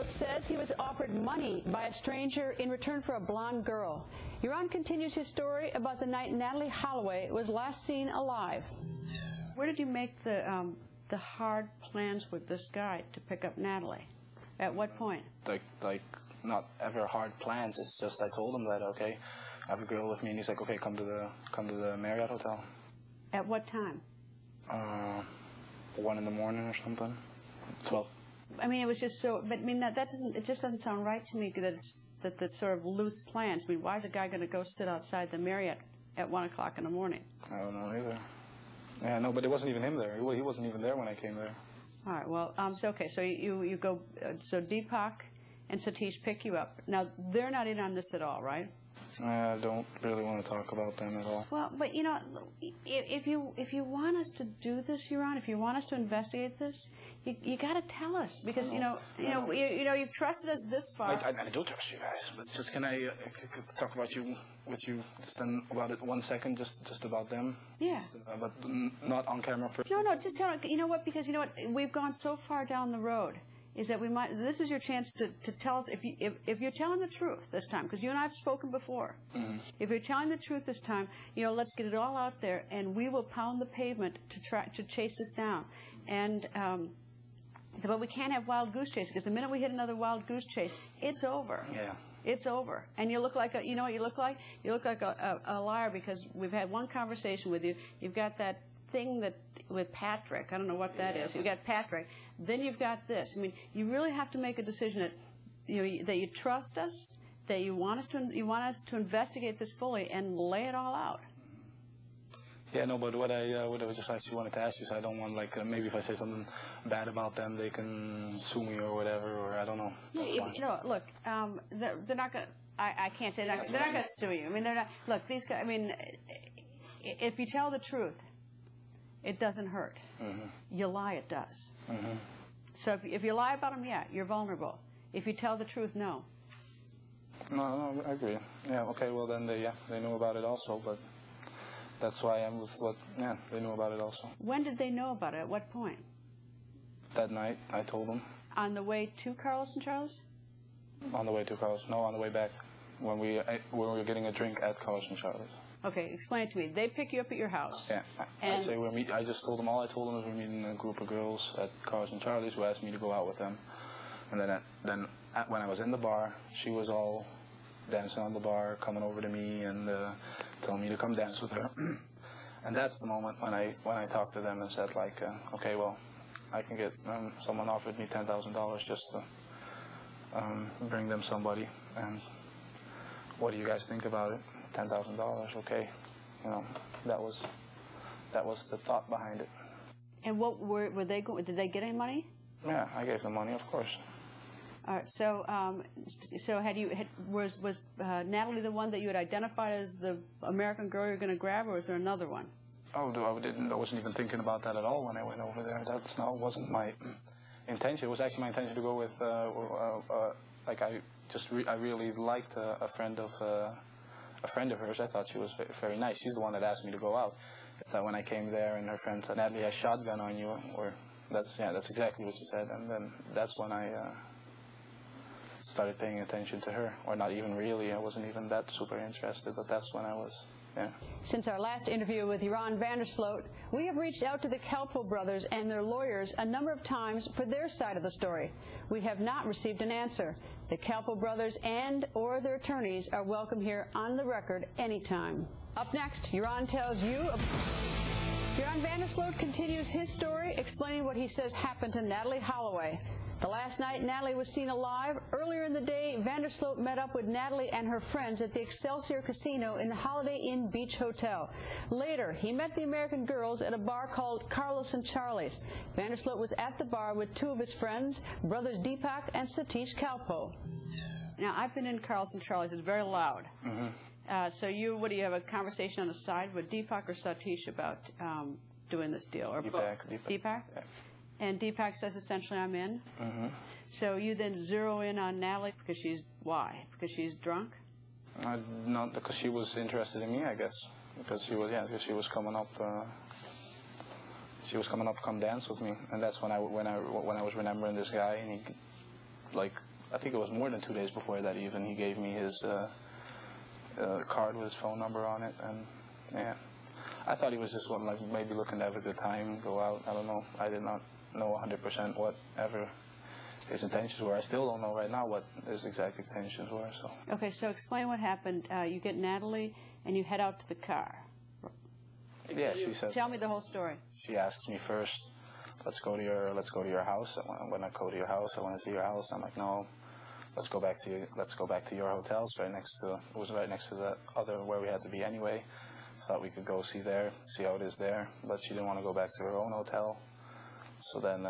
says he was offered money by a stranger in return for a blonde girl. Joran continues his story about the night Natalie Holloway was last seen alive. Where did you make the hard plans with this guy to pick up Natalie? At what point? Like not ever hard plans. It's just I told him that, okay, I have a girl with me, and he's like, okay, come to the Marriott Hotel. At what time? 1 in the morning or something. 12. I mean, it was just so. But I mean, it just doesn't sound right to me that that's sort of loose plans. I mean, why is a guy going to go sit outside the Marriott at 1 o'clock in the morning? I don't know either. Yeah, no, but it wasn't even him there. He wasn't even there when I came there. All right. Well, so okay. So you go. So Deepak and Satish pick you up. Now they're not in on this at all, right? I don't really want to talk about them at all. Well, but you know, if you want us to do this, Joran, if you want us to investigate this, you got to tell us, because you've trusted us this far. I do trust you guys, but just can I talk about you with you just then about it 1 second, just about them? Yeah. But not on camera first. No, just tell. You know what? Because you know what, we've gone so far down the road. Is that we might? This is your chance to tell us if you're telling the truth this time, because you and I have spoken before. Mm-hmm. If you're telling the truth this time, let's get it all out there, and we will pound the pavement to chase this down. And but we can't have wild goose chase, because the minute we hit another wild goose chase, it's over. Yeah. It's over. And you look like you know what you look like? You look like a liar, because we've had one conversation with you. You've got that thing with Patrick. I don't know what that is. You've got Patrick. Then you've got this. I mean, you really have to make a decision that that you trust us, that you want us to investigate this fully and lay it all out. Yeah, no, but what I just actually wanted to ask you, so I don't want, like, maybe if I say something bad about them, they can sue me or whatever, or I don't know. That's fine. Look, they're not going to, I can't say that. They're not going to sue you. I mean, they're not, look, these guys, I mean, if you tell the truth, it doesn't hurt. Mm-hmm. You lie, it does. Mm-hmm. So if you lie about them, yeah, you're vulnerable. If you tell the truth, no. No, I agree. Yeah, okay, well then they knew about it also, but that's why they knew about it also. When did they know about it? At what point? That night, I told them. On the way to Carlos and Charles? On the way to Carlos. No, on the way back. When we were getting a drink at Carlos and Charles. Okay, explain it to me. They pick you up at your house. Yeah. I just told them, all I told them is we're meeting a group of girls at Carlos and Charlie's who asked me to go out with them. And then when I was in the bar, she was all dancing on the bar, coming over to me and telling me to come dance with her. And that's the moment when I talked to them and said, like, okay, well, I can get, someone offered me $10,000 just to bring them somebody. And what do you guys think about it? $10,000, okay. That was the thought behind it. And what were they going? Did they get any money? Yeah, I gave them money, of course. All right. So, was Natalie the one that you had identified as the American girl you're going to grab, or was there another one? Oh, I wasn't even thinking about that at all when I went over there. Wasn't my intention. It was actually my intention to go with I really liked a friend of hers. I thought she was very nice. She's the one that asked me to go out. So when I came there and her friend said, Natalie has a shotgun on you, that's exactly what she said. And then that's when I started paying attention to her. Or not even really. I wasn't even that super interested, but that's when I was, yeah. Since our last interview with Joran Vandersloot, we have reached out to the Kalpoe brothers and their lawyers a number of times for their side of the story. We have not received an answer. The Kalpoe brothers and/or their attorneys are welcome here on the record anytime. Up next, Joran tells you. Joran Vandersloot continues his story, explaining what he says happened to Natalie Holloway. The last night Natalie was seen alive. Earlier in the day, Vandersloot met up with Natalie and her friends at the Excelsior Casino in the Holiday Inn Beach Hotel. Later, he met the American girls at a bar called Carlos and Charlie's. Vandersloot was at the bar with two of his friends, brothers Deepak and Satish Kalpoe. Now, I've been in Carlos and Charlie's. It's very loud. Mm-hmm. So what do you have, a conversation on the side with Deepak or Satish about doing this deal? Or Deepak? Yeah. And Deepak says essentially, I'm in. Mm-hmm. So you then zero in on Natalie because why? Because she's drunk? Not because she was interested in me, I guess. Because she was coming up. She was coming up to come dance with me, and that's when I was remembering this guy, and he I think it was more than 2 days before that even, he gave me his card with his phone number on it, and yeah. I thought he was just like maybe looking to have a good time, go out, I don't know. I did not know 100% whatever his intentions were. I still don't know right now what his exact intentions were. So. Okay, so explain what happened. You get Natalie, and you head out to the car. Yeah, she said. Tell me the whole story. She asked me first, let's go to your house. When I go to your house, I want to see your house. I'm like, no, let's go back to your hotel. It's right next to. It was right next to the other where we had to be anyway. Thought we could go see how it is there, but she didn't want to go back to her own hotel. So then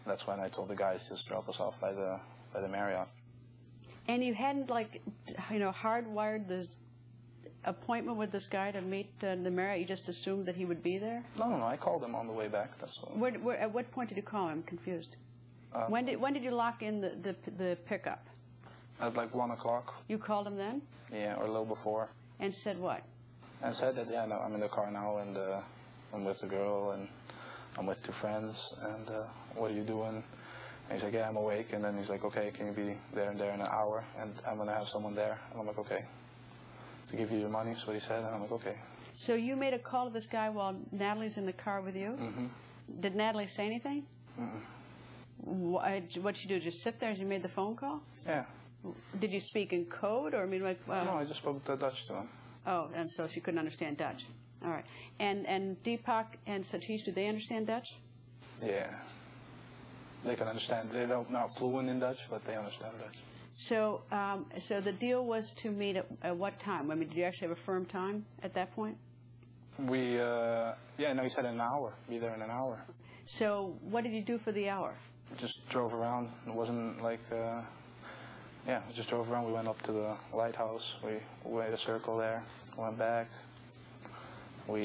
that's when I told the guys just drop us off by the Marriott. And you hadn't, like, hardwired this appointment with this guy to meet the Marriott? You just assumed that he would be there? No. I called him on the way back. That's what. At what point did you call him? I'm confused. When did you lock in the pickup? At like 1 o'clock. You called him then? Yeah, or a little before. And said what? And said that, yeah, no, I'm in the car now, and I'm with the girl, and I'm with 2 friends, and what are you doing? And he's like, yeah, I'm awake. And then he's like, okay, can you be there and there in an hour? And I'm going to have someone there. And I'm like, okay. To give you your money, is what he said. And I'm like, okay. So you made a call to this guy while Natalie's in the car with you? Mm-hmm. Did Natalie say anything? Mm-mm. What'd you do? Just sit there as you made the phone call? Yeah. Did you speak in code, or I mean, like? No, I just spoke Dutch to him. Oh, and so she couldn't understand Dutch. All right. And Deepak and Satish, do they understand Dutch? Yeah. They can understand. They're not fluent in Dutch, but they understand Dutch. So, so the deal was to meet at what time? I mean, did you actually have a firm time at that point? We, he said an hour. Be there in an hour. So, what did you do for the hour? We just drove around. It wasn't like, we just drove around. We went up to the lighthouse. We made a circle there. Went back. We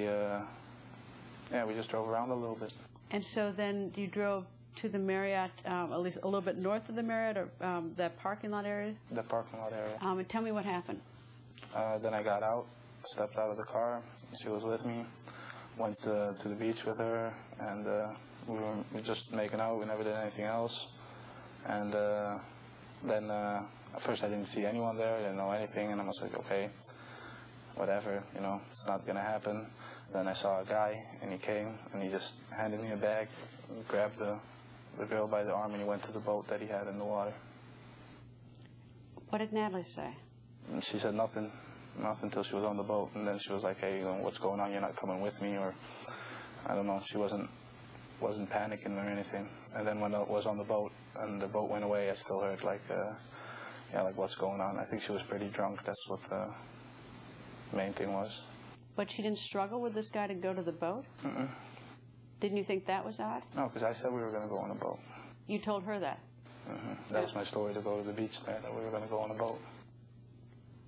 just drove around a little bit. And so then you drove to the Marriott, at least a little bit north of the Marriott, or that parking lot area? The parking lot area. And tell me what happened. Then I got out, stepped out of the car. She was with me. Went to the beach with her, and we were just making out. We never did anything else. And then at first I didn't see anyone there. I didn't know anything, and I was like, okay, whatever, it's not going to happen. Then I saw a guy, and he came, and he just handed me a bag, and grabbed the girl by the arm, and he went to the boat that he had in the water. What did Natalie say? And she said nothing till she was on the boat, and then she was like, hey, what's going on? You're not coming with me, or I don't know. She wasn't panicking or anything. And then when I was on the boat, and the boat went away, I still heard like what's going on. I think she was pretty drunk. That's what the main thing was. But she didn't struggle with this guy to go to the boat? Mm-mm. Didn't you think that was odd? No, because I said we were going to go on a boat. You told her that? Mm-hmm. That was my story, to go to the beach there, that we were going to go on a boat.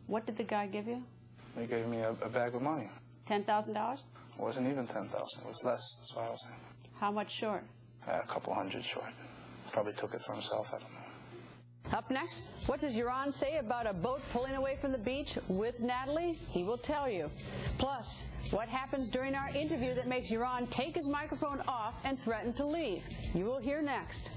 What did the guy give you? He gave me a bag of money. $10,000? It wasn't even 10,000. It was less. That's why I was saying. How much short? A couple hundred short. Probably took it for himself. I don't know. Up next, what does Joran say about a boat pulling away from the beach with Natalie? He will tell you. Plus, what happens during our interview that makes Joran take his microphone off and threaten to leave? You will hear next.